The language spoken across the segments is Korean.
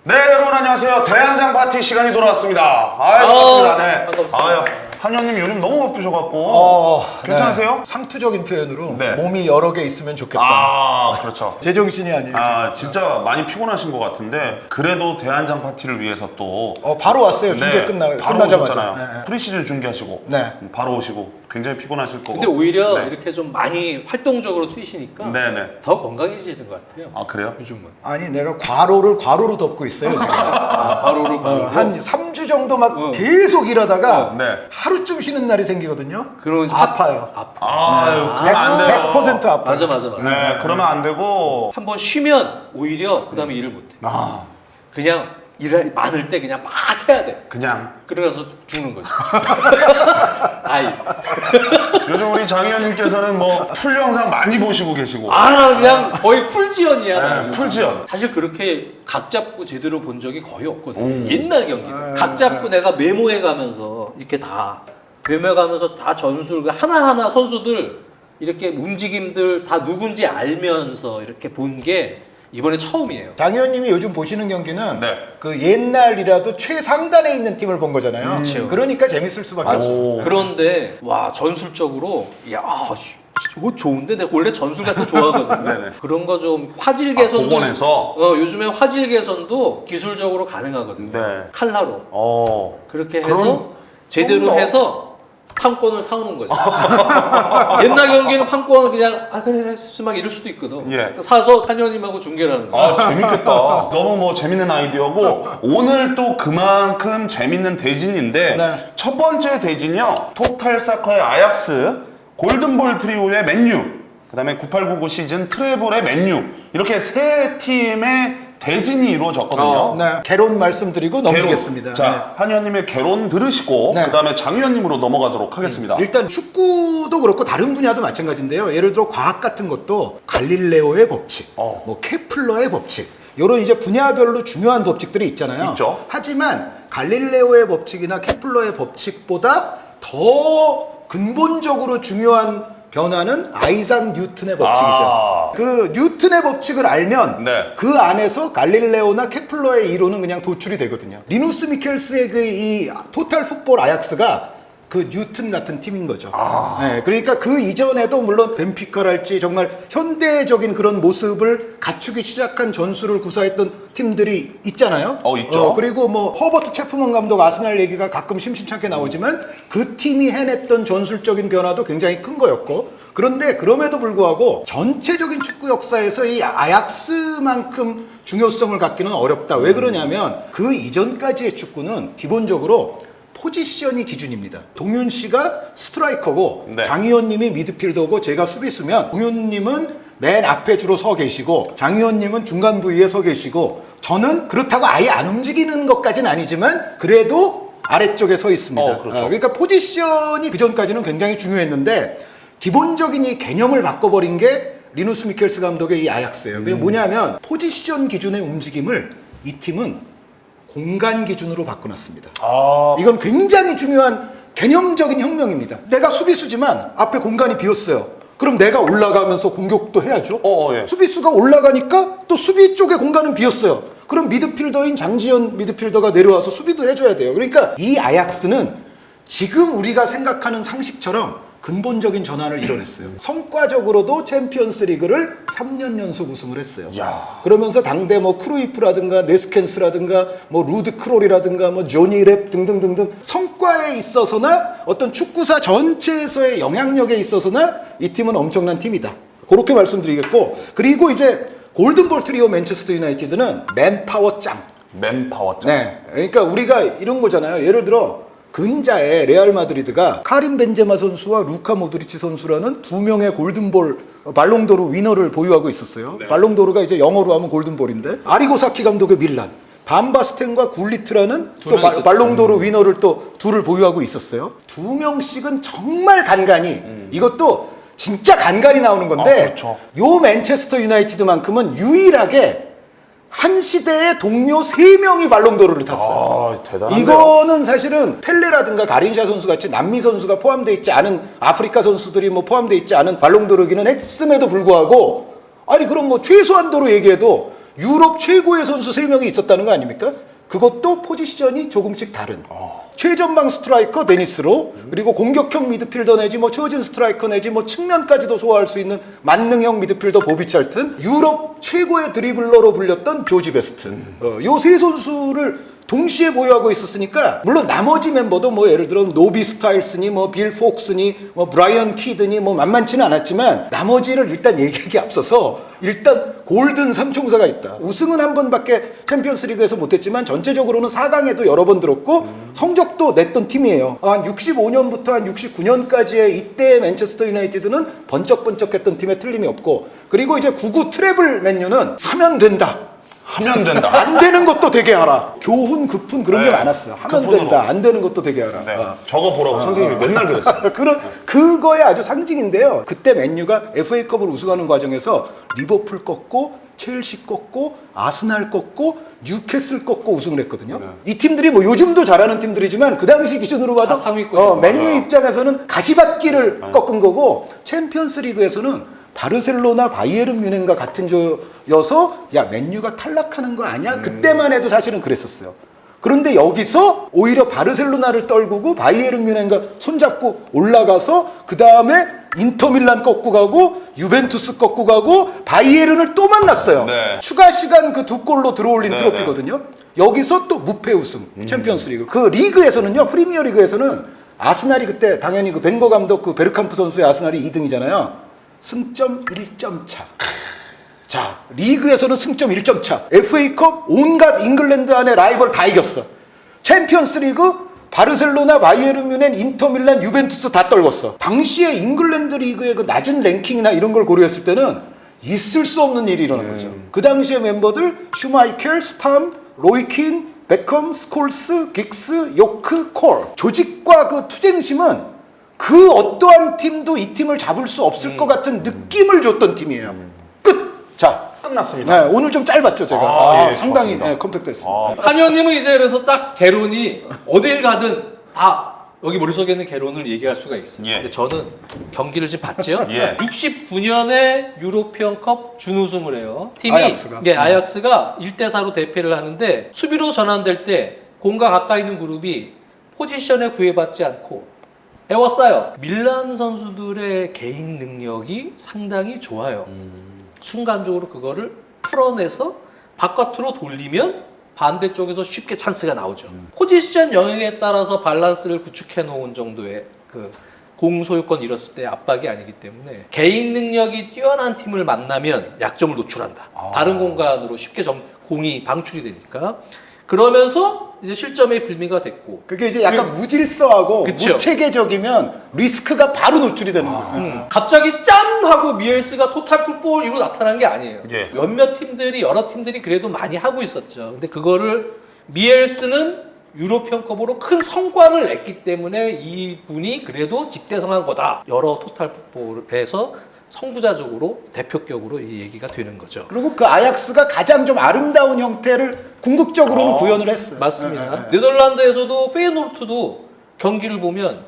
네, 여러분 안녕하세요. 대한장 파티 시간이 돌아왔습니다. 반갑습니다. 네. 반갑습니다. 한현님 요즘 너무 바쁘셔갖고 괜찮으세요? 네. 상투적인 표현으로 네. 몸이 여러 개 있으면 좋겠다. 아, 그렇죠. 제정신이 아니에요. 진짜 많이 피곤하신 것 같은데 그래도 대한장 파티를 위해서 또 바로 왔어요. 중계 바로 끝나자마자. 오셨잖아요. 네. 프리시즌 중계하시고 네. 바로 오시고 굉장히 피곤하실 거고. 근데 오히려 네. 이렇게 좀 많이 활동적으로 뛰시니까 네네. 더 건강해지는 것 같아요. 아, 그래요? 요즘은. 아니 내가 과로로 덮고 있어요. 지금. 과로를 한 3주 정도 막 계속 일하다가 네. 하루쯤 쉬는 날이 생기거든요. 그러면 아파요. 아유, 그러면 안 돼요. 100% 아파요. 맞아. 네, 그러면 안 되고. 한번 쉬면 오히려 그 다음에 일을 못해. 그냥 일이 많을 때 그냥 막 해야 돼. 그냥. 그러고서 죽는 거지. 아이. 요즘 우리 장의원님께서는 뭐 풀 영상 많이 보시고 계시고. 나 그냥 거의 풀지연이야. 나 네, 요즘. 풀지연. 사실 그렇게 각 잡고 제대로 본 적이 거의 없거든. 옛날 경기들. 각 잡고 내가 메모해 가면서 이렇게 다 메모해 가면서 다 전술 하나하나 선수들 이렇게 움직임들 다 누군지 알면서 이렇게 본 게 이번에 처음이에요. 장 의원님이 요즘 보시는 경기는 네. 그 옛날이라도 최상단에 있는 팀을 본 거잖아요. 그러니까 재밌을 수밖에 없어요. 그런데 와 전술적으로 이거 좋은데 내가 원래 전술 같은 거 좋아하거든요. 네네. 그런 거 좀 화질 개선도 복원해서? 요즘에 화질 개선도 기술적으로 가능하거든요. 네. 칼라로 그렇게 그럼 해서 제대로 좀 더- 해서 판권을 사오는 거죠. 옛날 경기는 판권을 그냥 그래 막 이럴 수도 있거든. 예. 사서 한현님하고 중계를 하는 거야. 재밌겠다. 너무 뭐 재밌는 아이디어고 오늘 또 그만큼 재밌는 대진인데 네. 첫 번째 대진이요. 토탈 사커의 아약스, 골든볼 트리오의 맨유, 그다음에 9899 시즌 트래블의 맨유 이렇게 세 팀의 대진이 이루어졌거든요. 네. 개론 말씀드리고 넘기겠습니다. 자, 한 의원님의 개론 들으시고 네. 그다음에 장 의원님으로 넘어가도록 하겠습니다. 일단 축구도 그렇고 다른 분야도 마찬가지인데요. 예를 들어 과학 같은 것도 갈릴레오의 법칙, 뭐 케플러의 법칙, 이런 이제 분야별로 중요한 법칙들이 있잖아요. 있죠. 하지만 갈릴레오의 법칙이나 케플러의 법칙보다 더 근본적으로 중요한 변화는 아이작 뉴턴의 법칙이죠. 그 뉴턴의 법칙을 알면 네. 그 안에서 갈릴레오나 케플러의 이론은 그냥 도출이 되거든요. 리누스 미켈스의 그 이 토탈 풋볼 아약스가 그 뉴턴 같은 팀인 거죠. 네, 그러니까 그 이전에도 물론 벤피카랄지 정말 현대적인 그런 모습을 갖추기 시작한 전술을 구사했던 팀들이 있잖아요. 있죠. 그리고 뭐 허버트 체프먼 감독 아스날 얘기가 가끔 심심찮게 나오지만 그 팀이 해냈던 전술적인 변화도 굉장히 큰 거였고, 그런데 그럼에도 불구하고 전체적인 축구 역사에서 이 아약스만큼 중요성을 갖기는 어렵다. 왜 그러냐면 그 이전까지의 축구는 기본적으로 포지션이 기준입니다. 동윤 씨가 스트라이커고 네. 장 의원님이 미드필더고 제가 수비수면 동윤님은 맨 앞에 주로 서 계시고 장 의원님은 중간 부위에 서 계시고 저는 그렇다고 아예 안 움직이는 것까지는 아니지만 그래도 아래쪽에 서 있습니다. 그렇죠. 그러니까 포지션이 그전까지는 굉장히 중요했는데 기본적인 이 개념을 바꿔버린 게 리누스 미켈스 감독의 이 아약스예요. 그게 뭐냐면 포지션 기준의 움직임을 이 팀은 공간 기준으로 바꿔놨습니다. 이건 굉장히 중요한 개념적인 혁명입니다. 내가 수비수지만 앞에 공간이 비었어요. 그럼 내가 올라가면서 공격도 해야죠. 예. 수비수가 올라가니까 또 수비 쪽에 공간은 비었어요. 그럼 미드필더인 장지현 미드필더가 내려와서 수비도 해줘야 돼요. 그러니까 이 아약스는 지금 우리가 생각하는 상식처럼 근본적인 전환을 이뤄냈어요. 성과적으로도 챔피언스 리그를 3년 연속 우승을 했어요. 야. 그러면서 당대 뭐 크루이프라든가 네스켄스라든가 뭐 루드 크롤이라든가 뭐 조니 랩 등등등등 성과에 있어서나 어떤 축구사 전체에서의 영향력에 있어서나 이 팀은 엄청난 팀이다. 그렇게 말씀드리겠고, 그리고 이제 골든볼 트리오 맨체스터 유나이티드는 맨파워 짱. 맨파워 짱. 네. 그러니까 우리가 이런 거잖아요. 예를 들어 근자에 레알 마드리드가 카림 벤제마 선수와 루카 모드리치 선수라는 두 명의 골든볼 발롱도르 위너를 보유하고 있었어요. 발롱도르가 이제 영어로 하면 골든볼인데, 아리고사키 감독의 밀란, 반바스텐과 굴리트라는 또 발롱도르 위너를 또 둘을 보유하고 있었어요. 두 명씩은 정말 간간히 이것도 진짜 간간히 나오는 건데 그렇죠. 요 맨체스터 유나이티드만큼은 유일하게 한 시대의 동료 3명이 발롱도르를 탔어요. 대단한데요. 이거는 사실은 펠레라든가 가린샤 선수 같이 남미 선수가 포함되어 있지 않은 아프리카 선수들이 뭐 포함되어 있지 않은 발롱도르기는 했음에도 불구하고, 아니 그럼 뭐 최소한도로 얘기해도 유럽 최고의 선수 3명이 있었다는 거 아닙니까? 그것도 포지션이 조금씩 다른. 최전방 스트라이커 데니스로, 그리고 공격형 미드필더 내지 뭐 처진 스트라이커 내지 뭐 측면까지도 소화할 수 있는 만능형 미드필더 보비 찰튼, 유럽 최고의 드리블러로 불렸던 조지 베스트. 요 세 선수를 동시에 보유하고 있었으니까, 물론 나머지 멤버도 뭐 예를 들어 노비 스타일스니 뭐 빌 폭스니 뭐 브라이언 키드니 뭐 만만치는 않았지만, 나머지를 일단 얘기하기 앞서서 일단 골든 삼총사가 있다. 우승은 한 번밖에 챔피언스리그에서 못했지만 전체적으로는 4강에도 여러 번 들었고 성적도 냈던 팀이에요. 한 65년부터 한 69년까지의 이때 맨체스터 유나이티드는 번쩍번쩍했던 팀에 틀림이 없고, 그리고 이제 99 트래블 맨유는 하면 된다. 하면 된다. 안 되는 것도 되게 알아. 교훈, 급훈 그런 게 네. 많았어요. 하면 급훈으로. 된다. 안 되는 것도 되게 알아. 네. 저거 보라고 선생님이 맨날 그랬어요. 그거의 아주 상징인데요. 그때 맨유가 FA컵을 우승하는 과정에서 리버풀 꺾고 첼시 꺾고 아스날 꺾고 뉴캐슬 꺾고 우승을 했거든요. 이 팀들이 뭐 요즘도 잘하는 팀들이지만 그 당시 기준으로 봐도 다 상위권이죠. 맨유 입장에서는 가시밭길을 꺾은 거고, 챔피언스리그에서는 바르셀로나, 바이에른 뮌헨과 같은 조여서 야 맨유가 탈락하는 거 아니야? 그때만 해도 사실은 그랬었어요. 그런데 여기서 오히려 바르셀로나를 떨구고 바이에른 뮌헨과 손잡고 올라가서 그 다음에 인터밀란 꺾고 가고 유벤투스 꺾고 가고 바이에른을 또 만났어요. 네. 추가 시간 그 2골로 들어올린 네, 트로피거든요. 여기서 또 무패 우승, 챔피언스리그. 그 리그에서는요, 프리미어 리그에서는 아스날이 그때 당연히 그 벵거 감독 그 베르캄프 선수의 아스날이 2등이잖아요. 승점 1점 차. 자, 리그에서는 승점 1점 차. FA컵 온갖 잉글랜드 안에 라이벌 다 이겼어. 챔피언스리그 바르셀로나, 바이에른 뮌헨, 인터밀란, 유벤투스 다 떨궜어. 당시에 잉글랜드 리그의 그 낮은 랭킹이나 이런 걸 고려했을 때는 있을 수 없는 일이 일어난 거죠. 그 당시에 멤버들 슈마이켈, 스탐, 로이킨, 베컴, 스콜스, 긱스, 요크, 콜. 조직과 그 투쟁심은 그 어떠한 팀도 이 팀을 잡을 수 없을 것 같은 느낌을 줬던 팀이에요. 끝! 자, 끝났습니다. 네, 오늘 좀 짧았죠, 제가. 아, 예, 상당히 좋았습니다. 네, 컴팩트했습니다. 한의원님은 이제 그래서 딱 개론이 어딜 가든 다 여기 머릿속에 있는 개론을 얘기할 수가 있어요. 예. 근데 저는 경기를 지금 봤죠. 예. 69년에 유로피언컵 준우승을 해요. 팀이 아약스가. 아약스가 1대4로 대패를 하는데, 수비로 전환될 때 공과 가까이 있는 그룹이 포지션에 구애받지 않고 애워싸요. 밀란 선수들의 개인 능력이 상당히 좋아요. 순간적으로 그거를 풀어내서 바깥으로 돌리면 반대쪽에서 쉽게 찬스가 나오죠. 포지션 영역에 따라서 밸런스를 구축해 놓은 정도의 그 공소유권 잃었을 때 압박이 아니기 때문에, 개인 능력이 뛰어난 팀을 만나면 약점을 노출한다. 다른 공간으로 쉽게 공이 방출이 되니까. 그러면서 이제 실점의 빌미가 됐고, 그게 이제 약간 무질서하고 그쵸. 무체계적이면 리스크가 바로 노출이 되는 거예요. 갑자기 짠 하고 미엘스가 토탈 풋볼이로 나타난 게 아니에요. 예. 몇몇 팀들이, 여러 팀들이 그래도 많이 하고 있었죠. 근데 그거를 미엘스는 유로피언컵으로 큰 성과를 냈기 때문에 이분이 그래도 집대성한 거다. 여러 토탈 풋볼에서 선구자적으로 대표격으로 이 얘기가 되는 거죠. 그리고 그 아약스가 가장 좀 아름다운 형태를 궁극적으로는 구현을 했어요. 맞습니다. 네덜란드에서도 페이노르트도 경기를 보면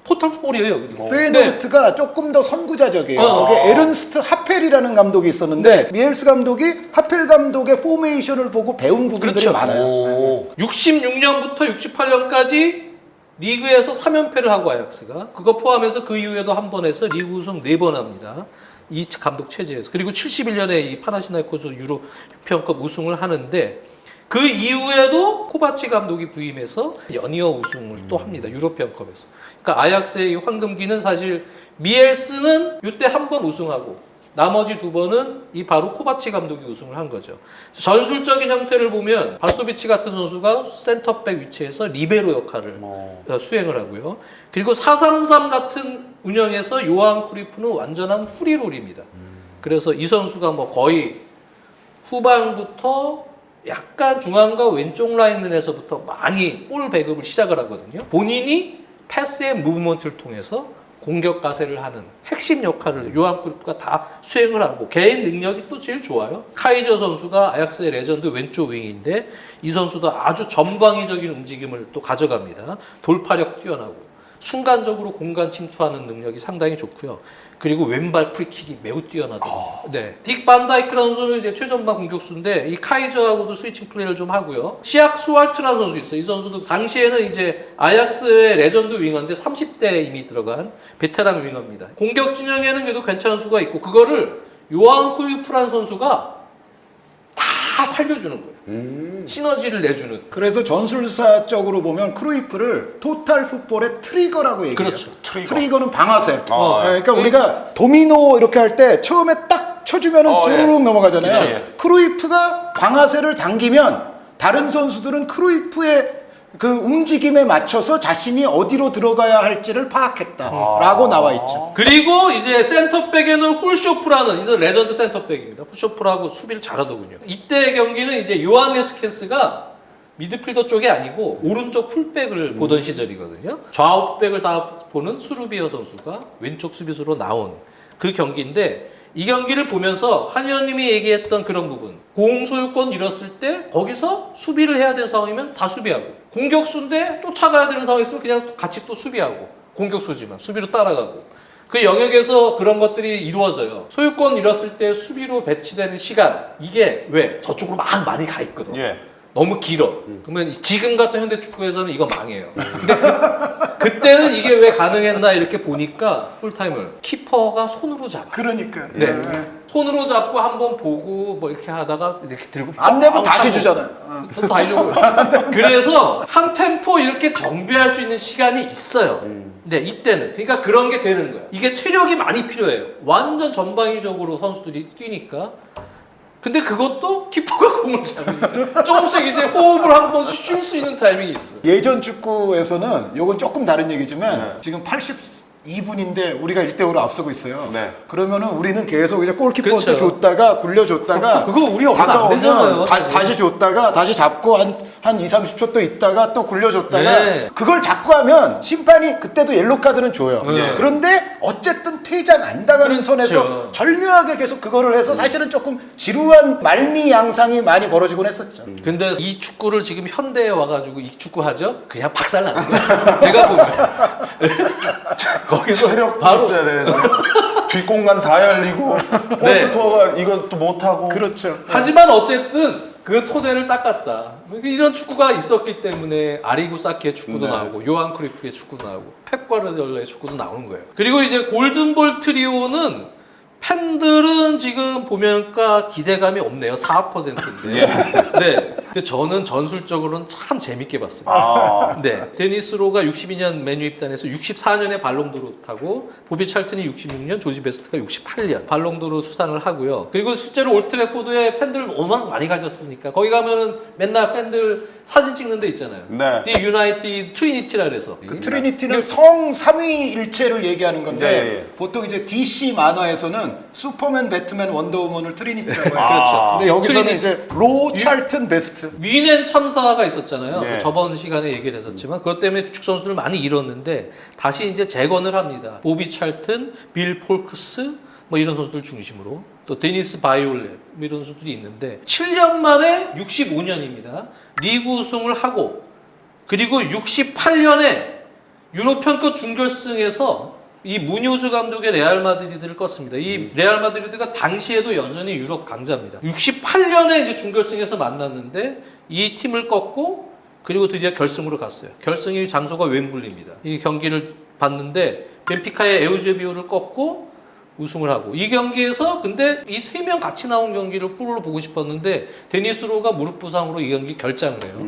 토탈 풋볼이에요. 그리고. 페이노르트가 조금 더 선구자적이에요. 어. 거기에 에른스트 하펠이라는 감독이 있었는데, 미엘스 감독이 하펠 감독의 포메이션을 보고 배운 부분들이 그렇죠. 많아요. 오. 66년부터 68년까지 리그에서 3연패를 하고 아약스가, 그거 포함해서 그 이후에도 한 번 해서 리그 우승 4번 합니다. 이 감독 체제에서. 그리고 71년에 이 파나시나이코스 유로피언컵 우승을 하는데, 그 이후에도 코바치 감독이 부임해서 연이어 우승을 또 합니다. 유로피언컵에서. 그러니까 아약스의 이 황금기는 사실 미엘스는 이때 한 번 우승하고 나머지 2번은 이 바로 코바치 감독이 우승을 한 거죠. 전술적인 형태를 보면 발소비치 같은 선수가 센터백 위치에서 리베로 역할을 수행을 하고요. 그리고 4-3-3 같은 운영에서 요한 크루이프는 완전한 후리롤입니다. 그래서 이 선수가 뭐 거의 후반부터 약간 중앙과 왼쪽 라인에서부터 많이 볼 배급을 시작을 하거든요. 본인이 패스의 무브먼트를 통해서 공격 가세를 하는 핵심 역할을 요한 크루이프가 다 수행을 하고, 개인 능력이 또 제일 좋아요. 카이저 선수가 아약스의 레전드 왼쪽 윙인데, 이 선수도 아주 전방위적인 움직임을 또 가져갑니다. 돌파력 뛰어나고 순간적으로 공간 침투하는 능력이 상당히 좋고요. 그리고 왼발 프리킥이 매우 뛰어나더라고요. 네. 딕 반다이크라는 선수는 이제 최전방 공격수인데 이 카이저하고도 스위칭 플레이를 좀 하고요. 시악 수알트라는 선수 있어요. 이 선수도 당시에는 이제 아약스의 레전드 윙어인데 30대 이미 들어간 베테랑 윙어입니다. 공격 진영에는 그래도 괜찮은 수가 있고 그거를 요한 크루이프라는 선수가 다 살려주는 거예요. 시너지를 내주는. 그래서 전술사적으로 보면 크루이프를 토탈 풋볼의 트리거라고 얘기해요. 그렇죠. 트리거는 방아쇠. 네. 그러니까 우리가 도미노 이렇게 할 때 처음에 딱 쳐주면은 쭈루룩 넘어가잖아요. 그쵸, 예. 크루이프가 방아쇠를 당기면 다른 선수들은 크루이프의 그 움직임에 맞춰서 자신이 어디로 들어가야 할지를 파악했다라고 나와 있죠. 그리고 이제 센터백에는 훌쇼프라는 이제 레전드 센터백입니다. 훌쇼프라고 수비를 잘하더군요. 이때 경기는 이제 요하네스 켄스가 미드필더 쪽이 아니고 오른쪽 풀백을 보던 시절이거든요. 좌우 풀백을 다 보는 수루비어 선수가 왼쪽 수비수로 나온 그 경기인데 이 경기를 보면서 한 의원님이 얘기했던 그런 부분 공 소유권 잃었을 때 거기서 수비를 해야 되는 상황이면 다 수비하고 공격수인데 쫓아가야 되는 상황이 있으면 그냥 같이 또 수비하고 공격수지만 수비로 따라가고 그 영역에서 그런 것들이 이루어져요. 소유권 잃었을 때 수비로 배치되는 시간 이게 왜 저쪽으로 막 많이 가 있거든. 예. 너무 길어. 그러면 지금 같은 현대 축구에서는 이거 망해요. 근데 그때는 이게 왜 가능했나 이렇게 보니까 풀타임을 키퍼가 손으로 잡아. 그러니까. 네. 손으로 잡고 한번 보고 뭐 이렇게 하다가 이렇게 들고 안 되면 뻥 다시 하고 주잖아요. 또 다시 주고. 그래서 한 템포 이렇게 정비할 수 있는 시간이 있어요. 근데 이때는 그러니까 그런 게 되는 거야. 이게 체력이 많이 필요해요. 완전 전방위적으로 선수들이 뛰니까. 근데 그것도 키퍼가 공을 잡으니까 조금씩 이제 호흡을 한 번 쉴 수 있는 타이밍이 있어. 예전 축구에서는 요건 조금 다른 얘기지만 지금 82분인데 우리가 1대5로 앞서고 있어요. 네. 그러면은 우리는 계속 이제 골키퍼한테 그렇죠. 줬다가 굴려줬다가 그거 우리 얼마 안 되잖아요. 다시 줬다가 다시 잡고 한 2, 30초 또 있다가 또 굴려줬다가 네. 그걸 자꾸 하면 심판이 그때도 옐로 카드는 줘요. 네. 그런데 어쨌든 퇴장 안 당하는 그렇죠. 선에서 절묘하게 계속 그거를 해서 사실은 조금 지루한 말미 양상이 많이 벌어지곤 했었죠. 근데 이 축구를 지금 현대에 와가지고 이 축구 하죠? 그냥 박살나는 거야. 제가 보면. 거기서 체력도 바로 있어야 되는데 뒷공간 다 열리고 네. 골키퍼가 이것도 못하고 그렇죠. 하지만 어쨌든 그 토대를 닦았다. 이런 축구가 있었기 때문에 아리고 사키의 축구도 네. 나오고 요한 크루이프의 축구도 나오고 펩 과르디올라의 축구도 나오는 거예요. 그리고 이제 골든볼 트리오는 팬들은 지금 보면까 기대감이 없네요. 4%인데. 네. 근데 저는 전술적으로는 참 재밌게 봤습니다. 아. 네. 데니스 로가 62년 맨유 입단해서 64년에 발롱도르 타고 보비 찰튼이 66년, 조지 베스트가 68년 발롱도르 수상을 하고요. 그리고 실제로 올트래포드에 팬들 워낙 많이 가졌으니까 거기 가면은 맨날 팬들 사진 찍는 데 있잖아요. 네. 디 유나이티드 트리니티라 그래서. 그 트리니티는 성 삼위일체를 얘기하는 건데 네, 네. 보통 이제 DC 만화에서는 슈퍼맨, 배트맨, 원더우먼을 트리니티라고 해요. 그렇죠. 근데 여기서는 트리니티. 이제 로, 찰튼, 베스트. 위넨 참사가 있었잖아요. 네. 저번 시간에 얘기를 했었지만 그것 때문에 축 선수들 많이 잃었는데 다시 이제 재건을 합니다. 보비 찰튼, 빌 폴크스 뭐 이런 선수들 중심으로 또 데니스 바이올렛 뭐 이런 선수들이 있는데 7년 만에 65년입니다. 리그 우승을 하고 그리고 68년에 유로편급 준결승에서 이 무뇨즈 감독의 레알 마드리드를 껐습니다. 이 레알 마드리드가 당시에도 여전히 유럽 강자입니다. 68년에 이제 준결승에서 만났는데 이 팀을 꺾고 그리고 드디어 결승으로 갔어요. 결승의 장소가 웸블리입니다. 이 경기를 봤는데 벤피카의 에우제비오를 꺾고 우승을 하고 이 경기에서 근데 이 세 명 같이 나온 경기를 풀로 보고 싶었는데 데니스 로가 무릎 부상으로 이 경기 결장을 해요.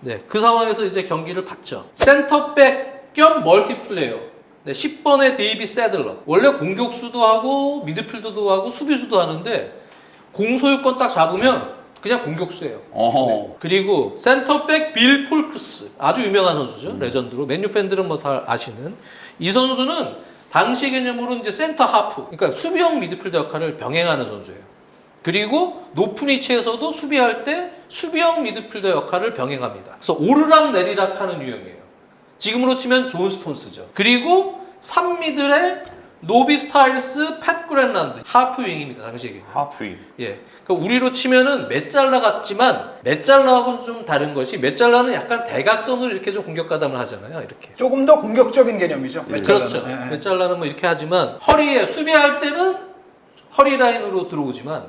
네, 그 상황에서 이제 경기를 봤죠. 센터백 겸 멀티플레이어. 네, 10번의 데이비 세들러. 원래 공격수도 하고 미드필더도 하고 수비수도 하는데 공소유권 딱 잡으면 그냥 공격수예요. 네. 그리고 센터백 빌 폴크스. 아주 유명한 선수죠. 레전드로. 맨유 팬들은 뭐 다 아시는. 이 선수는 당시 개념으로는 이제 센터 하프. 그러니까 수비형 미드필더 역할을 병행하는 선수예요. 그리고 높은 위치에서도 수비할 때 수비형 미드필더 역할을 병행합니다. 그래서 오르락 내리락 하는 유형이에요. 지금으로 치면 존 스톤스죠. 그리고 3미들의 노비 스타일스, 팻 그랜란드, 하프 윙입니다. 당시에. 하프윙. 예. 그러니까 우리로 치면은 메잘라 같지만 메잘라하고는 좀 다른 것이 메잘라는 약간 대각선으로 이렇게 좀 공격 가담을 하잖아요. 이렇게. 조금 더 공격적인 개념이죠. 그렇죠. 네. 메잘라는 뭐 이렇게 하지만 허리에 수비할 때는 허리 라인으로 들어오지만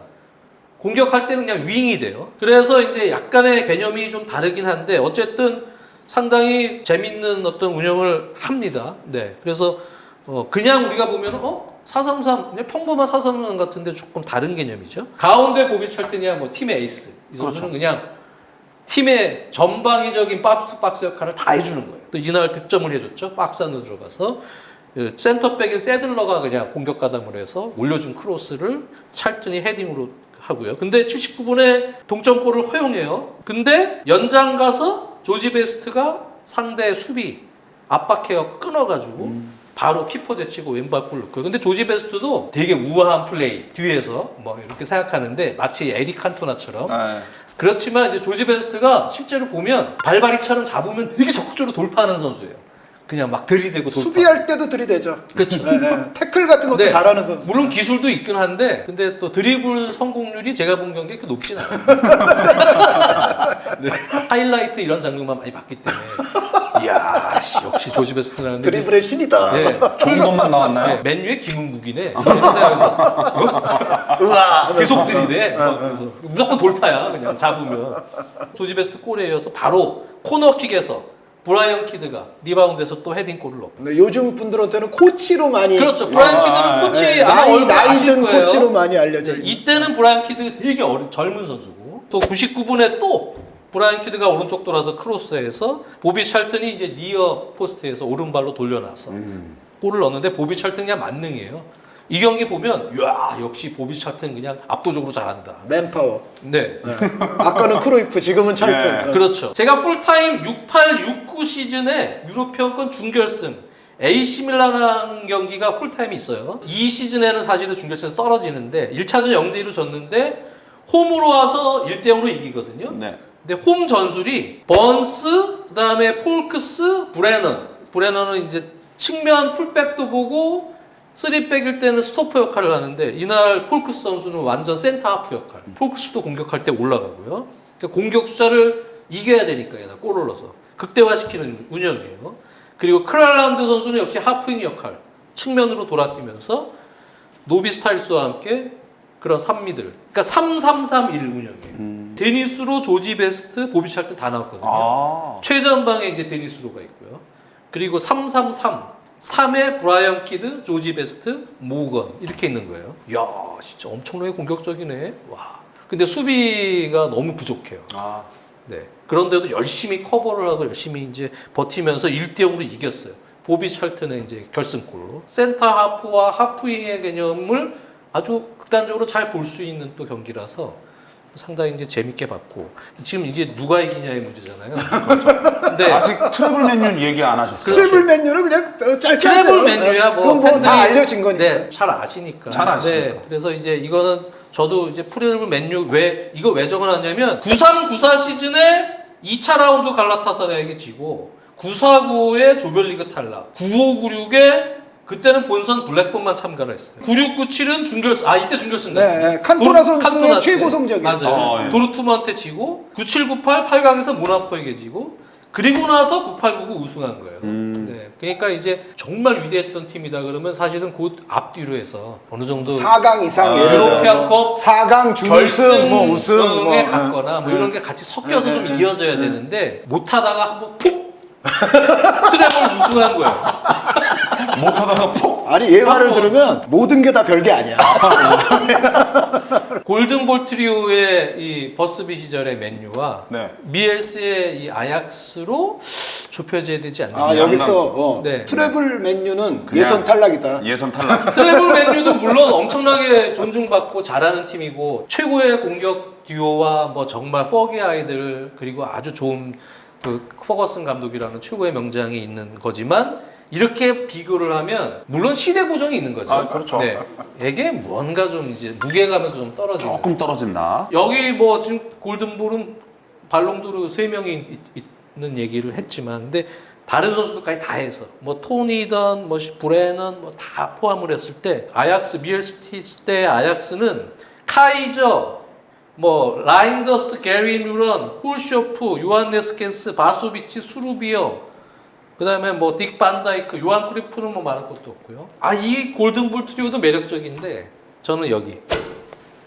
공격할 때는 그냥 윙이 돼요. 그래서 이제 약간의 개념이 좀 다르긴 한데 어쨌든 상당히 재밌는 어떤 운영을 합니다. 네. 그래서 그냥 우리가 보면 433 그냥 평범한 433 같은데 조금 다른 개념이죠. 가운데 보비 찰튼이야 뭐 팀의 에이스. 이 선수는 그냥 팀의 전방위적인 박스 투 박스 역할을 다 해주는 거예요. 또 이날 득점을 해줬죠. 박스 안으로 들어가서 센터백인 세들러가 그냥 공격 가담을 해서 올려준 크로스를 찰튼이 헤딩으로 하고요. 근데 79분에 동점골을 허용해요. 근데 연장 가서 조지 베스트가 상대 수비 압박해서 끊어가지고 바로 키퍼 제치고 왼발골 넣고요. 근데 조지 베스트도 되게 우아한 플레이 뒤에서 뭐 이렇게 생각하는데 마치 에릭 칸토나처럼 그렇지만 이제 조지 베스트가 실제로 보면 발바리처럼 잡으면 되게 적극적으로 돌파하는 선수예요. 그냥 막 들이대고 돌파. 수비할 때도 들이대죠. 그렇죠. 태클 같은 것도 네. 잘하는 선수. 물론 기술도 있긴 한데 근데 또 드리블 성공률이 제가 본 경기에 그렇게 높진 않아요. 네. 하이라이트 이런 장면만 많이 봤기 때문에 이야 역시 조지 베스트라는 드리블의 신이다. 네. 좋은 것만 나왔나요? 네. 맨유의 김은국이네. 이런 생각에서 으아! 계속 들이대. 그래서 무조건 돌파야 그냥 잡으면. 조지 베스트 골에 이어서 바로 코너킥에서 브라이언 키드가 리바운드에서 또 헤딩골을 넣고. 근데 요즘 분들한테는 코치로 많이 그렇죠. 브라이언 키드는 코치 아마 나이 얼굴 아실 든 거예요. 코치로 많이 알려져. 네, 이때는 브라이언 키드가 되게 젊은 선수고 또 99분에 또 브라이언 키드가 오른쪽 돌아서 크로스해서 보비 찰튼이 이제 니어 포스트에서 오른발로 돌려놔서 골을 넣었는데 보비 찰튼 그냥 만능이에요. 이 경기 보면 야 역시 보비 찰튼 그냥 압도적으로 잘한다. 맨파워. 네. 아까는 크루이프, 지금은 찰튼. 네. 그렇죠. 제가 풀타임 68, 69 시즌에 유로피언권 준결승 AC 밀란한 경기가 풀타임이 있어요. 이 시즌에는 사실은 준결승에서 떨어지는데 1차전 0대2로 졌는데 홈으로 와서 1대0으로 이기거든요. 네. 근데 홈 전술이 번스, 그다음에 폴크스, 브레넌은 이제 측면 풀백도 보고 3백일 때는 스토퍼 역할을 하는데 이날 폴크스 선수는 완전 센터 하프 역할. 폴크스도 공격할 때 올라가고요. 그러니까 공격 숫자를 이겨야 되니까 골을 넣어서 극대화시키는 운영이에요. 그리고 크랄란드 선수는 역시 하프윙 역할. 측면으로 돌아뛰면서 노비 스타일스와 함께 그런 3미들. 그러니까 3-3-3-1 운영이에요. 데니스로, 조지 베스트, 보비 찰튼 다 나왔거든요. 최전방에 이제 데니스로가 있고요. 그리고 3-3-3. 3에 브라이언 키드, 조지 베스트, 모건 이렇게 있는 거예요. 이야 진짜 엄청나게 공격적이네. 와. 근데 수비가 너무 부족해요. 네. 그런데도 열심히 커버를 하고 열심히 이제 버티면서 1대0으로 이겼어요. 보비 찰튼의 이제 결승골로. 센터 하프와 하프윙의 개념을 아주 극단적으로 잘 볼 수 있는 또 경기라서 상당히 이제 재밌게 봤고 지금 이제 누가 이기냐의 문제잖아요. 근데 아직 트래블 메뉴 얘기 안 하셨어요. 트래블 메뉴는 그냥 짧게 트래블 메뉴야 뭐 그건 뭐 팬들이 다 알려진 거니까. 네, 잘 아시니까. 잘 아시니까. 네, 그래서 이제 이거는 저도 이제 트래블 메뉴 이거 왜 적어놨냐면 93-94 시즌에 2차 라운드 갈라타사라에게 지고 949에 조별리그 탈락, 9596에 그때는 본선 블랙본만 참가를 했어요. 9697은 준결승, 이때 준결승 갔어요. 네, 칸토나 선수의 최고 성적이에요. 맞아요. 예. 도르트문한테 지고 9798 8강에서 모나코에게 지고 그리고 나서 9899 우승한 거예요. 네, 그러니까 이제 정말 위대했던 팀이다 그러면 사실은 곧 앞뒤로 해서 어느 정도 4강 이상 예를 들어 유로피안컵 4강 준우승 뭐 우승 뭐 결승에 갔거나 뭐 이런 게 같이 섞여서 좀 이어져야 되는데 못하다가 한번 푹 트래블 우승한 거예요. 못하다가 폭. 아니 얘 말을 들으면 모든 게 다 별게 아니야. 골든볼 트리오의 이 버스비 시절의 맨유와 네. 미엘스의 이 아약스로 좁혀져야 되지 않나. 여기서 네. 트래블 맨유는 그냥 예선 탈락이다. 예선 탈락. 트래블 맨유도 물론 엄청나게 존중받고 잘하는 팀이고 최고의 공격 듀오와 뭐 정말 퍼기 아이들 그리고 아주 좋은 그 퍼거슨 감독이라는 최고의 명장이 있는 거지만 이렇게 비교를 하면 물론 시대 고정이 있는 거죠. 그렇죠. 네. 이게 뭔가 좀 이제 무게감에서 좀 떨어지는. 조금 떨어진다. 여기 뭐 지금 골든볼은 발롱도르 3명이 있는 얘기를 했지만 근데 다른 선수들까지 다 해서 뭐 토니든 뭐 브레넌 뭐 다 포함을 했을 때 아약스 비엘스티스 때 아약스는 카이저 뭐 라인더스, 게리 누런, 홀쇼프, 요한네스켄스, 바소비치, 수루비어, 그다음에 뭐 딕 반다이크, 요한 크루이프는 뭐 말할 것도 없고요. 이 골든볼 트리오도 매력적인데 저는 여기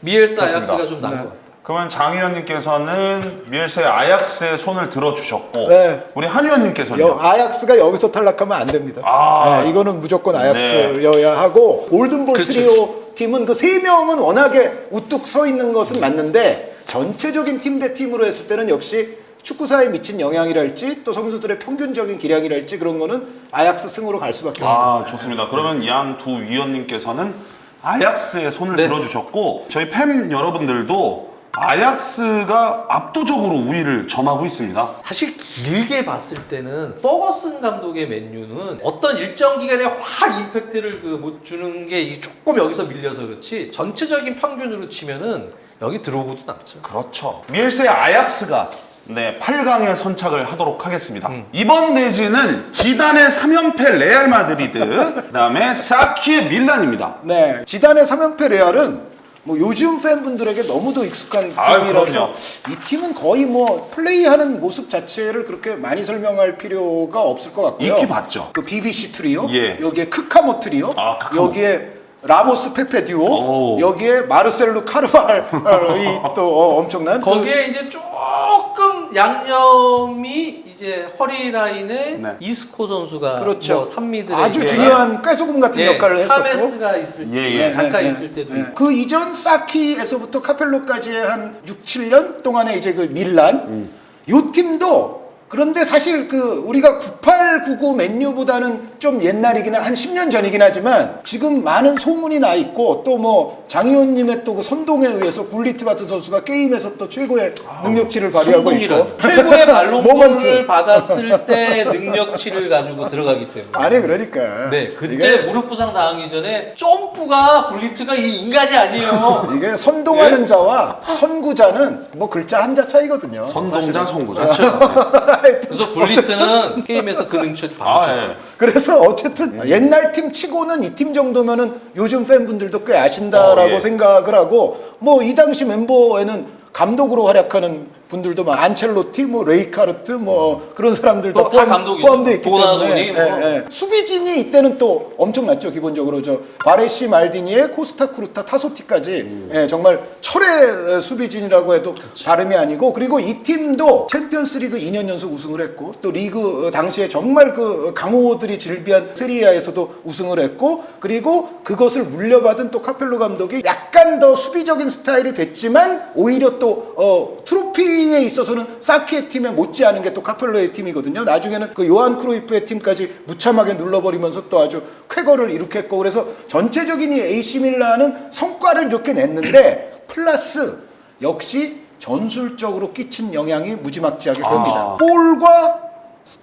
미엘사 아약스가 좀 나은 것 같아요. 그러면 장 의원님께서는 미엘사의 아약스에 손을 들어주셨고 네. 우리 한 의원님께서는요? 아약스가 여기서 탈락하면 안 됩니다. 아. 네, 이거는 무조건 아약스여야 하고 골든볼 그치. 트리오 팀은 그 세 명은 워낙에 우뚝 서 있는 것은 맞는데 전체적인 팀 대 팀으로 했을 때는 역시 축구사에 미친 영향이랄지 또 선수들의 평균적인 기량이랄지 그런 거는 아약스 승으로 갈 수밖에 없습니다. 좋습니다. 그러면 양 두 위원님께서는 아약스에 손을 네. 들어주셨고 저희 팬 여러분들도 아약스가 압도적으로 우위를 점하고 있습니다. 사실 길게 봤을 때는 퍼거슨 감독의 맨유는 어떤 일정 기간에 확 임팩트를 못 주는 게 조금 여기서 밀려서 그렇지 전체적인 평균으로 치면은 여기 들어오고도 남죠. 그렇죠. 미엘사의 아약스가 8강에 선착을 하도록 하겠습니다. 이번 대진은 지단의 3연패 레알 마드리드, 그다음에 사키의 밀란입니다. 네, 지단의 3연패 레알은 뭐 요즘 팬분들에게 너무도 익숙한 아유, 팀이라서 그럼요. 이 팀은 거의 뭐 플레이하는 모습 자체를 그렇게 많이 설명할 필요가 없을 것 같고요. 익히 봤죠. 그 BBC 트리오, 예. 여기에 크카모 트리오, 크카모. 여기에 라모스 페페 듀오, 오. 여기에 마르셀루 카르발이 또 엄청난 거기에 이제 조금 양념이 이제 허리 라인에 네. 이스코 선수가 그렇죠. 뭐 산미들의 아주 이제 중요한 꾀소금 같은 역할을 했었고 하메스가 있을 때 예, 예. 잠깐 있을 때도 있고. 그 이전 사키에서부터 카펠로까지의 한 6, 7년 동안에 이제 그 밀란 요 팀도 그런데 사실 그 우리가 98, 99 맨유보다는 좀 옛날이긴 한 10년 전이긴 하지만 지금 많은 소문이 나 있고 또 뭐 장의원님의 또 그 선동에 의해서 굴리트 같은 선수가 게임에서 또 최고의 능력치를 발휘하고 성공이란 있고 최고의 발롱도르를 모먼트. 받았을 때 능력치를 가지고 들어가기 때문에. 아니 그러니까 네, 그때 이게, 무릎 부상 당하기 전에 점프가 굴리트가 이 인간이 아니에요. 이게 선동하는 네? 자와 선구자는 뭐 글자 한자 차이거든요. 선동자, 선구자. 그래서 굴리트는 게임에서 그 능력치를 받을 수 있어요. 그래서 어쨌든 옛날 팀 치고는 이 팀 정도면은 요즘 팬분들도 꽤 아신다라고 예. 생각을 하고 뭐 이 당시 멤버에는 감독으로 활약하는 분들도 막 안첼로티, 뭐 레이카르트, 뭐 그런 사람들도 다 감독이죠. 포함되어 있기 도나도니 때문에 뭐. 수비진이 이때는 또 엄청났죠. 기본적으로 저 바레시, 말디니에 코스타 크루타, 타소티까지 정말 철의 수비진이라고 해도 다름이 아니고 그리고 이 팀도 챔피언스리그 2년 연속 우승을 했고 또 리그 당시에 정말 그 강호들이 질비한 세리아에서도 우승을 했고 그리고 그것을 물려받은 또 카펠로 감독이 약간 더 수비적인 스타일이 됐지만 오히려 또 트로피에 있어서는 사키의 팀에 못지않은 게 또 카펠로의 팀이거든요. 나중에는 그 요한 크루이프의 팀까지 무참하게 눌러버리면서 또 아주 쾌거를 이룩했고 그래서 전체적인 이 AC 밀란은 성과를 이렇게 냈는데 플러스 역시 전술적으로 끼친 영향이 무지막지하게 큽니다. 볼과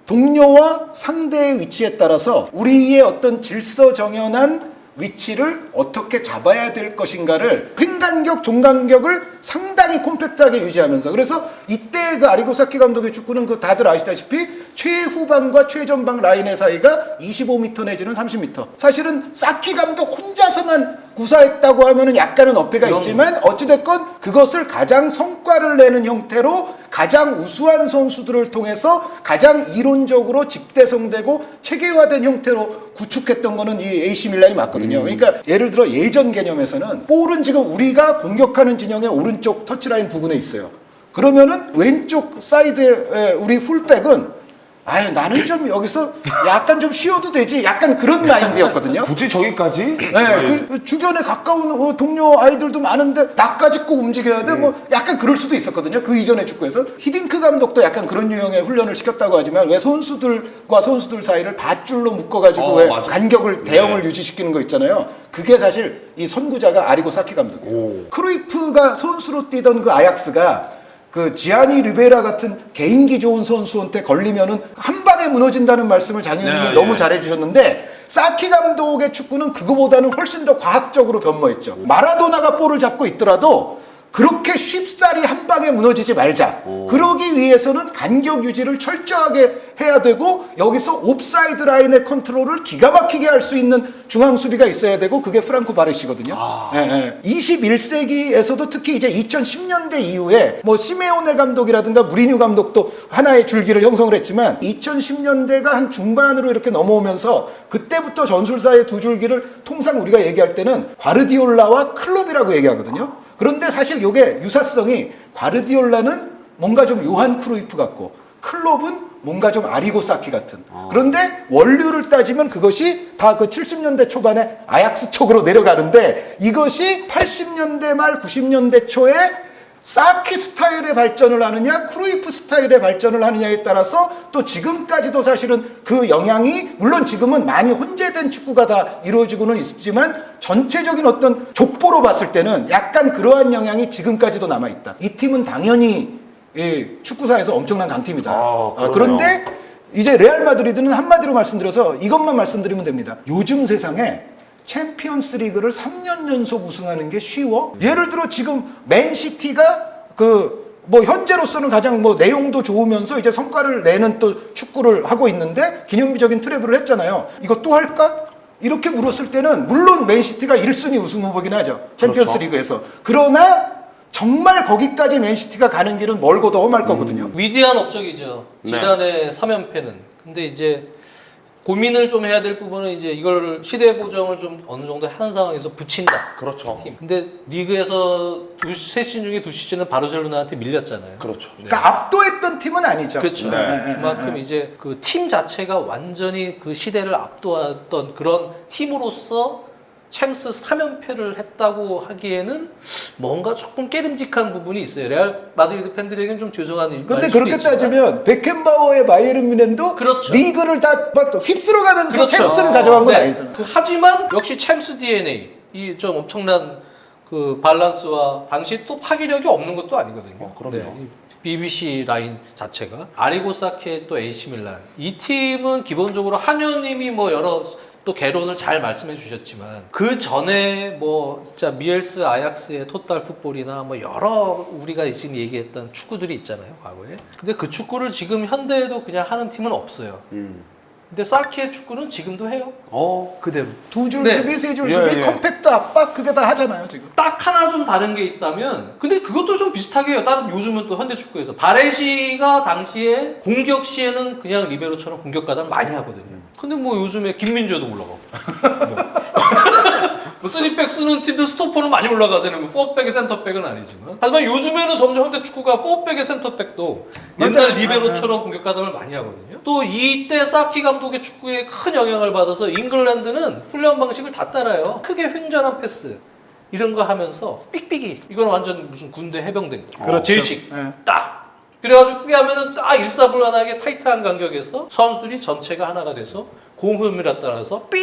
동료와 상대의 위치에 따라서 우리의 어떤 질서정연한 위치를 어떻게 잡아야 될 것인가를 횡간격, 종간격을 상당히 콤팩트하게 유지하면서 그래서 이때 그 아리고사키 감독의 축구는 그 다들 아시다시피 최후방과 최전방 라인의 사이가 25m 내지는 30m. 사실은 사키 감독 혼자서만 구사했다고 하면은 약간은 어폐가 있지만 어찌됐건 그것을 가장 성과를 내는 형태로 가장 우수한 선수들을 통해서 가장 이론적으로 집대성되고 체계화된 형태로 구축했던 거는 이 AC 밀란이 맞거든요. 그러니까 예를 들어 예전 개념에서는 볼은 지금 우리가 공격하는 진영의 오른쪽 터치라인 부근에 있어요. 그러면은 왼쪽 사이드에 우리 풀백은 아유 나는 좀 여기서 약간 좀 쉬어도 되지 약간 그런 마인드였거든요. 굳이 저기까지? 네, 그 주변에 가까운 동료 아이들도 많은데 나까지 꼭 움직여야 돼. 뭐 약간 그럴 수도 있었거든요. 그 이전의 축구에서 히딩크 감독도 약간 그런 유형의 훈련을 시켰다고 하지만 왜 선수들과 선수들 사이를 밧줄로 묶어가지고 왜 맞아. 간격을 대형을 유지시키는 거 있잖아요. 그게 사실 이 선구자가 아리고사키 감독이에요. 크루이프가 선수로 뛰던 그 아약스가 그 지아니 르베라 같은 개인기 좋은 선수한테 걸리면은 한 방에 무너진다는 말씀을 장 의원님이 네, 너무 예. 잘해주셨는데 사키 감독의 축구는 그거보다는 훨씬 더 과학적으로 변모했죠. 마라도나가 볼을 잡고 있더라도 그렇게 쉽사리 한 방에 무너지지 말자. 그러기 위해서는 간격 유지를 철저하게 해야 되고 여기서 옵사이드 라인의 컨트롤을 기가 막히게 할 수 있는 중앙 수비가 있어야 되고 그게 프랑코 바레시거든요. 예, 예. 21세기에서도 특히 이제 2010년대 이후에 뭐 시메오네 감독이라든가 무리뉴 감독도 하나의 줄기를 형성을 했지만 2010년대가 한 중반으로 이렇게 넘어오면서 그때부터 전술사의 두 줄기를 통상 우리가 얘기할 때는 과르디올라와 클롭이라고 얘기하거든요. 그런데 사실 이게 유사성이 과르디올라는 뭔가 좀 요한 크루이프 같고 클롭은 뭔가 좀 아리고 사키 같은. 그런데 원류를 따지면 그것이 다 그 70년대 초반에 아약스 쪽으로 내려가는데 이것이 80년대 말 90년대 초에 사키 스타일의 발전을 하느냐 크루이프 스타일의 발전을 하느냐에 따라서 또 지금까지도 사실은 그 영향이 물론 지금은 많이 혼재된 축구가 다 이루어지고는 있지만 전체적인 어떤 족보로 봤을 때는 약간 그러한 영향이 지금까지도 남아있다. 이 팀은 당연히 축구사에서 엄청난 강팀이다. 그런데 이제 레알 마드리드는 한마디로 말씀드려서 이것만 말씀드리면 됩니다. 요즘 세상에 챔피언스 리그를 3년 연속 우승하는 게 쉬워? 예를 들어 지금 맨시티가 뭐 현재로서는 가장 뭐 내용도 좋으면서 이제 성과를 내는 또 축구를 하고 있는데 기념비적인 트래블을 했잖아요. 이거 또 할까? 이렇게 물었을 때는 물론 맨시티가 1순위 우승 후보긴 하죠. 챔피언스 리그에서. 그러나 정말 거기까지 맨시티가 가는 길은 멀고도 험할 거거든요. 위대한 업적이죠. 지단의 3연패는. 근데 이제 고민을 좀 해야 될 부분은 이제 이걸 시대 보정을 좀 어느 정도 하는 상황에서 붙인다. 그렇죠. 팀. 근데 리그에서 세 시즌 중에 두 시즌은 바르셀로나한테 밀렸잖아요. 그렇죠. 그러니까 압도했던 팀은 아니죠. 그렇죠. 네. 그만큼 이제 그 팀 자체가 완전히 그 시대를 압도했던 그런 팀으로서 챔스 3연패를 했다고 하기에는 뭔가 조금 깨름직한 부분이 있어요. 레알 마드리드 팬들에게는 좀 죄송한 일일 근데 수도 그렇게 있지만. 따지면 베켄바워의 바이에른 뮌헨도 그렇죠. 리그를 다 휩쓸어가면서 그렇죠. 챔스를 가져간 건 네. 아니잖아요. 하지만 역시 챔스 DNA 이 좀 엄청난 그 밸런스와 당시 또 파괴력이 없는 것도 아니거든요. 그럼요. 이 BBC 라인 자체가 아리고사키의 또 AC 밀란 이 팀은 기본적으로 한현님이 뭐 여러 또 개론을 잘 말씀해 주셨지만 그 전에 뭐 진짜 미엘스 아약스의 토탈 풋볼이나 뭐 여러 우리가 지금 얘기했던 축구들이 있잖아요 과거에. 근데 그 축구를 지금 현대에도 그냥 하는 팀은 없어요. 근데 사키의 축구는 지금도 해요. 그대로. 두 줄 네. 수비, 세 줄 예, 수비, 예. 컴팩트 압박 그게 다 하잖아요 지금. 딱 하나 좀 다른 게 있다면 근데 그것도 좀 비슷하게 해요. 다른 요즘은 또 현대 축구에서 바레시가 당시에 공격 시에는 그냥 리베로처럼 공격 가담 많이 하거든요. 근데 뭐 요즘에 김민재도 올라가고 뭐 3백 쓰는 팀들 스토퍼는 많이 올라가잖아요. 4백의 센터백은 아니지만 하지만 요즘에는 점점 현대 축구가 4백의 센터백도 옛날 맞아요. 리베로처럼 공격 가담을 많이 하거든요. 또 이때 사키 감독의 축구에 큰 영향을 받아서 잉글랜드는 훈련 방식을 다 따라요. 크게 횡전한 패스 이런 거 하면서 삑삑이 이건 완전 무슨 군대 해병대 그렇죠. 제식 네. 딱 그래가지고 삐하면은 딱 일사불란하게 타이트한 간격에서 선수들이 전체가 하나가 돼서 공흠이라 따라서 삐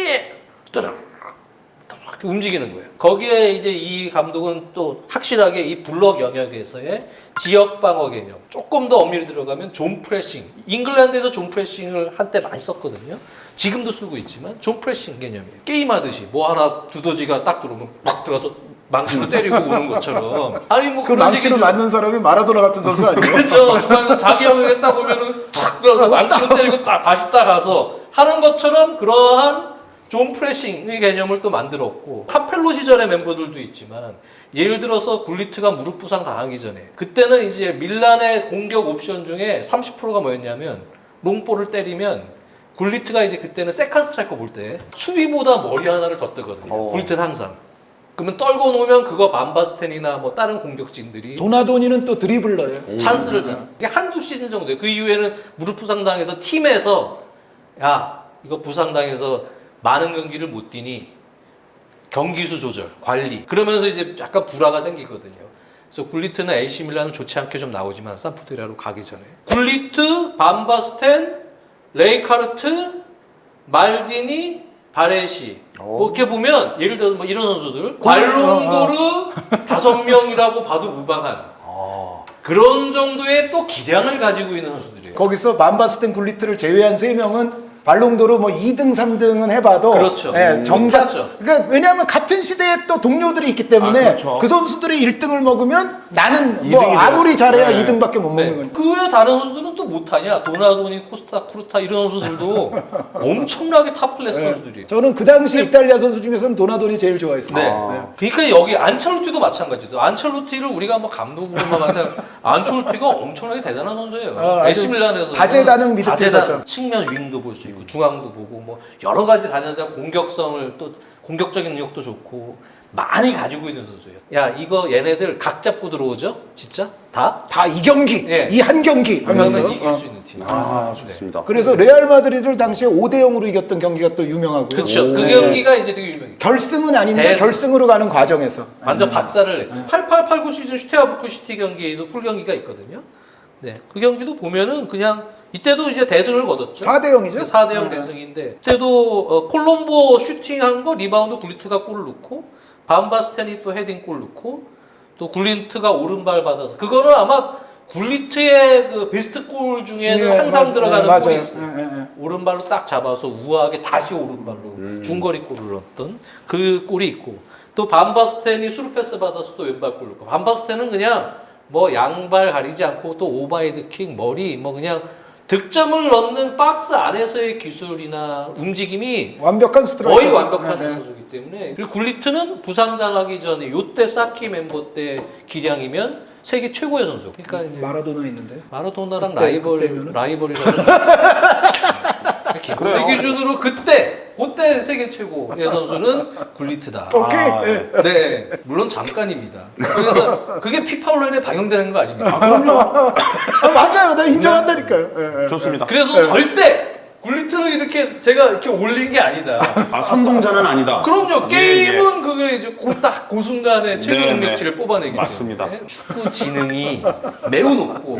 이렇게 움직이는 거예요. 거기에 이제 이 감독은 또 확실하게 이 블록 영역에서의 지역 방어 개념 조금 더 엄밀히 들어가면 존 프레싱 잉글랜드에서 존 프레싱을 한때 많이 썼거든요. 지금도 쓰고 있지만 존 프레싱 개념이에요. 게임하듯이 뭐 하나 두더지가 딱 들어오면 팍 들어가서 망치로 때리고 오는 것처럼 아니 뭐 그 그런 망치로 얘기죠. 맞는 사람이 마라도나 같은 선수 아니에요? 그렇죠. 자기 영역에 딱 보면은 탁 들어서 망치로 때리고 딱 다시 딱 가서 하는 것처럼 그러한 존 프레싱의 개념을 또 만들었고 카펠로 시절의 멤버들도 있지만 예를 들어서 굴리트가 무릎 부상 당하기 전에 그때는 이제 밀란의 공격 옵션 중에 30%가 뭐였냐면 롱볼을 때리면 굴리트가 이제 그때는 세컨 스트라이커 볼 때 수비보다 머리 하나를 더 뜨거든요. 굴리트는 항상. 그러면 떨고 놓으면 그거 만바스텐이나 뭐 다른 공격진들이 도나도니는 또 드리블러예요. 찬스를 잡아. 이게 한두 시즌 정도예요. 그 이후에는 무릎 부상당해서 팀에서 야 이거 부상당해서 많은 경기를 못 뛰니 경기수 조절, 관리 그러면서 이제 약간 불화가 생기거든요. 그래서 굴리트는 AC 밀란은 좋지 않게 좀 나오지만 산프도리아로 가기 전에 굴리트, 반바스텐, 레이카르트, 말디니, 바레시 뭐 이렇게 보면 예를 들어서 뭐 이런 선수들 발롱도르 5명이라고 봐도 무방한 그런 정도의 또 기량을 가지고 있는 선수들이에요. 거기서 만바스텐 굴리트를 제외한 3명은 발롱도르 뭐 2등, 3등은 해봐도 그렇죠. 예, 정작 못하죠. 그러니까 왜냐하면 같은 시대에 또 동료들이 있기 때문에 그렇죠. 그 선수들이 1등을 먹으면 나는 뭐 2등이 돼요. 아무리 잘해야 네. 2등밖에 못 네. 먹는 거니까. 그 외에 다른 선수들은 또 못하냐? 도나도니, 코스타, 쿠르타 이런 선수들도 엄청나게 탑 클래스 선수들이에요. 저는 그 당시 이탈리아 선수 중에서는 도나도니 제일 좋아했어요. 네. 그러니까 여기 안첼로티도 마찬가지죠. 안첼로티를 우리가 뭐 감독으로만 생각, 안첼로티가 엄청나게 대단한 선수예요. 아주 AC 밀란에서 다재다능 미드필더죠. 측면 윙도 볼 수 있고 중앙도 보고 뭐 여러 가지 다녀서 공격성을 또 공격적인 능력도 좋고 많이 가지고 있는 선수예요. 야 이거 얘네들 각 잡고 들어오죠? 진짜 다? 다 이 경기, 예. 이 한 경기 하면서 그러면 이길 수 있는 팀. 좋습니다. 그래서 레알 마드리드를 당시에 5대 0으로 이겼던 경기가 또 유명하고요. 그렇죠. 그 네. 경기가 이제 되게 유명해요. 결승은 아닌데 대승. 결승으로 가는 과정에서 완전 박살을 냈죠. 8889 시즌 슈테아부크 시티 경기에도 풀 경기가 있거든요. 네, 그 경기도 보면은 그냥 이때도 이제 대승을 거뒀죠. 4대 0이죠. 4대 0 대승인데 그때도 콜롬보 슈팅한 거 리바운드 굴리트가 골을 넣고 반바스텐이 또 헤딩 골 넣고 또 굴리트가 오른발 받아서 그거는 아마 굴리트의 그 베스트 골 중에는 항상 들어가는 맞아요. 골이 있어요. 예, 예, 예. 오른발로 딱 잡아서 우아하게 다시 오른발로 중거리 골을 넣었던 그 골이 있고 또 반바스텐이 수루 패스 받아서 또 왼발 골 넣고 반바스텐은 그냥 뭐 양발 가리지 않고 또 오바이드 킥 머리 뭐 그냥 득점을 넣는 박스 안에서의 기술이나 움직임이 완벽한 스트라이커. 거의 완벽한 네, 네. 선수이기 때문에 그리고 굴리트는 부상당하기 전에 요때 사키 멤버 때 기량이면 세계 최고의 선수. 그러니까 이제 마라도나 있는데. 마라도나랑 그때면은? 라이벌이라고. 그 기준으로 그때 세계 최고의 선수는 굴리트다. 오케이. 아, 예. 네, 물론 잠깐입니다. 그래서 그게 피파 온라인에 방영되는 거 아닙니까? 아, 맞아요. 나 인정한다니까요. 예, 예. 좋습니다. 그래서 절대 굴리트를 이렇게 제가 이렇게 올린 게 아니다. 아, 선동자는 아니다. 그럼요. 예, 게임은 그게 이제 딱 그 순간에 최고 네, 능력치를 뽑아내기 맞습니다. 때문에 축구 지능이 매우 높고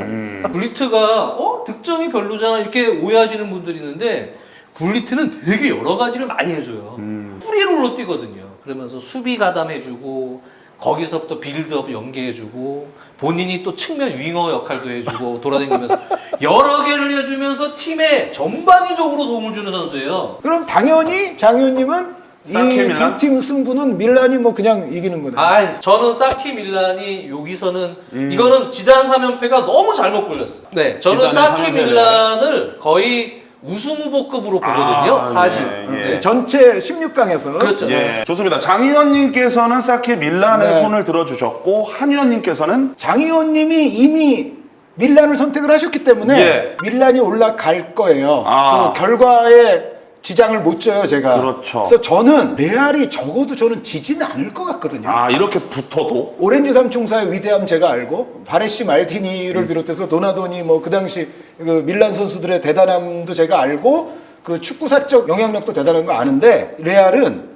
굴리트가 득점이 별로잖아 이렇게 오해하시는 분들이 있는데 굴리트는 되게 여러 가지를 많이 해줘요. 프리롤로 뛰거든요. 그러면서 수비 가담해주고 거기서부터 빌드업 연계해주고 본인이 또 측면 윙어 역할도 해주고 돌아다니면서 여러 개를 해주면서 팀에 전반적으로 도움을 주는 선수예요. 그럼 당연히 장 의원님은 사키 이 밀란? 두 팀 승부는 밀란이 뭐 그냥 이기는 거네. 아, 저는 사키 밀란이 여기서는 이거는 지단 3연패가 너무 잘못 걸렸어. 네, 저는 지단의 사키 3연패네. 밀란을 거의 우승 후보급으로 보거든요. 사실. 예, 예. 전체 16강에서 그렇죠. 예, 좋습니다. 장 의원님께서는 사키 밀란의 네. 손을 들어주셨고 한 의원님께서는 장 의원님이 이미 밀란을 선택을 하셨기 때문에 예. 밀란이 올라갈 거예요. 아. 그 결과에 지장을 못 줘요, 제가. 그렇죠. 그래서 저는 레알이 적어도 저는 지지는 않을 것 같거든요. 아 이렇게 붙어도 오렌지 삼총사의 위대함 제가 알고 바레시 말티니를 비롯해서 도나도니 뭐 그 당시 그 밀란 선수들의 대단함도 제가 알고 그 축구사적 영향력도 대단한 거 아는데 레알은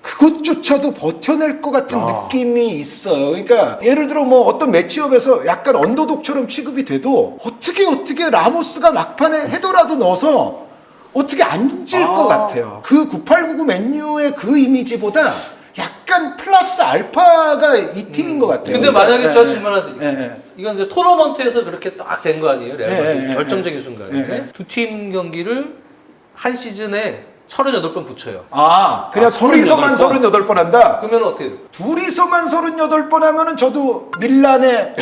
그것조차도 버텨낼 것 같은 느낌이 있어요. 그러니까 예를 들어 뭐 어떤 매치업에서 약간 언더독처럼 취급이 돼도 어떻게 라모스가 막판에 헤더라도 넣어서 어떻게 안 질 것 같아요. 그 9899 맨유의 그 이미지보다 약간 플러스 알파가 이 팀인 것 같아요. 근데 만약에 네, 제가 네. 질문 하나 드릴게요. 네, 네. 이건 이제 토너먼트에서 그렇게 딱 된 거 아니에요? 레알 마드리드 네, 네, 결정적인 순간에. 네. 두 팀 경기를 한 시즌에 38번 붙여요. 아, 그냥 아, 둘이서만 38번? 38번 한다? 그러면 어떻게 돼요? 둘이서만 38번 하면은 저도 밀란의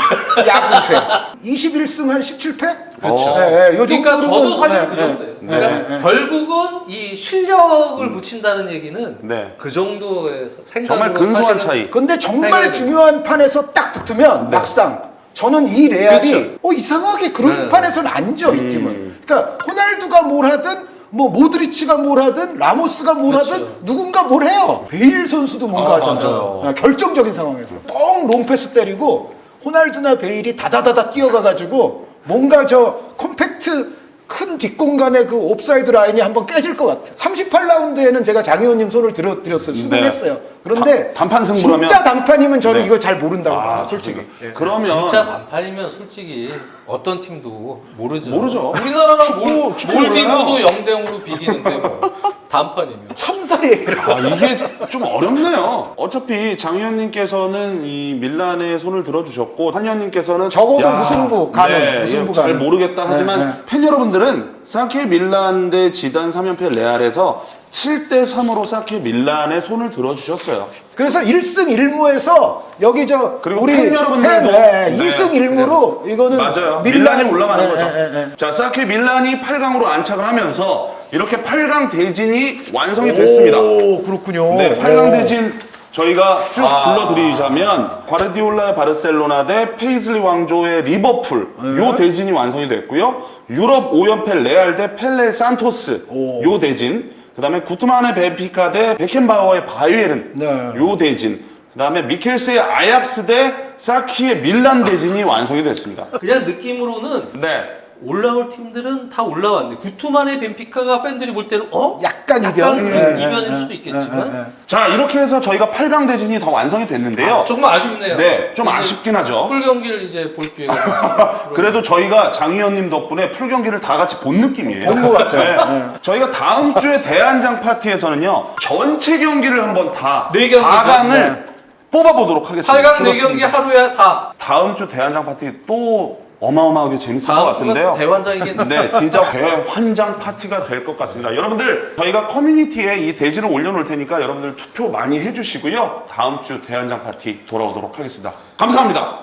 야구세 21승 한 17패? 그렇죠. 요 그러니까 저도 정도로는, 사실 네, 그 네. 정도예요. 네, 그러니까 네. 결국은 이 실력을 붙인다는 얘기는 네. 그 정도의 생각으로 정말 근소한 사실은 차이. 근데 정말 해야 중요한 판에서 딱 붙으면 막상 저는 이 레알이 그렇죠. 이상하게 그런 네. 판에서는 안 져, 이 팀은. 그러니까 호날두가 뭘 하든 뭐 모드리치가 뭘 하든 라모스가 뭘 그렇죠. 하든 누군가 뭘 해요. 베일 선수도 뭔가 하잖아요. 맞아요. 결정적인 상황에서 뻥 롱패스 때리고 호날두나 베일이 다다다다 뛰어가가지고 뭔가 저 컴팩트 큰 뒷공간에 그 옵사이드 라인이 한번 깨질 것 같아요. 38라운드에는 제가 장 의원님 손을 들어드렸어요. 수긍했어요. 그런데 단판 승부라면? 진짜 단판이면 저는 네. 이거 잘 모른다고 봐요, 솔직히. 예. 그러면 진짜 단판이면 솔직히 어떤 팀도 모르죠. 모르죠. 우리나라랑 축구 몰디브도 몰라요. 0대0으로 비기는데 뭐 단판이면. 첨사의 아, 이게 좀 어렵네요. 어차피 장 의원님께서는 이 밀란의 손을 들어주셨고 한 의원님께서는 적어도 무승부 가능, 무승부 잘 가능. 모르겠다 하지만 네, 네. 팬 여러분들은 사케 밀란 대 지단 3연패 레알에서 7대 3으로 사케 밀란의 손을 들어주셨어요. 그래서 1승 1무에서 여기 그리고 우리 팬 여러분들도 네, 2승 1무로 이거는 맞아요. 밀란- 밀란이 올라가는 네, 거죠. 네, 네. 자, 사케 밀란이 8강으로 안착을 하면서 이렇게 8강 대진이 완성이 됐습니다. 오, 그렇군요. 네, 8강 오. 대진 저희가 쭉 불러드리자면 과르디올라의 바르셀로나 대 페이즐리 왕조의 리버풀 요 대진이 완성이 됐고요. 유럽 5연패 레알 대 펠레 산토스 요 대진, 그다음에 구트만의 벤피카 대 베켄바워의 바이에른 네. 요 대진, 그다음에 미켈스의 아약스 대 사키의 밀란 대진이 완성이 됐습니다. 그냥 느낌으로는 네. 올라올 팀들은 다 올라왔네. 구투만의 벤피카가 팬들이 볼 때는 약간 이변? 이변일 수도 있겠지만 자, 이렇게 해서 저희가 8강 대진이 다 완성이 됐는데요. 조금 아쉽네요. 네, 좀 이제 아쉽긴 하죠. 풀 경기를 이제 볼 기회가 그래도 저희가 장 의원님 덕분에 풀 경기를 다 같이 본 느낌이에요. 본 것 같아요. 네. 저희가 다음 주에 대한장 파티에서는요, 전체 경기를 한번 다 네 경기죠. 4강을 뽑아보도록 하겠습니다. 8강 4경기 하루에 다 다음 주 대한장 파티 또 어마어마하게 재밌을 것 다음 주가 같은데요. 대환장이겠네. 네, 진짜 대환장 파티가 될 것 같습니다. 여러분들, 저희가 커뮤니티에 이 대진을 올려놓을 테니까 여러분들 투표 많이 해주시고요. 다음 주 대환장 파티 돌아오도록 하겠습니다. 감사합니다.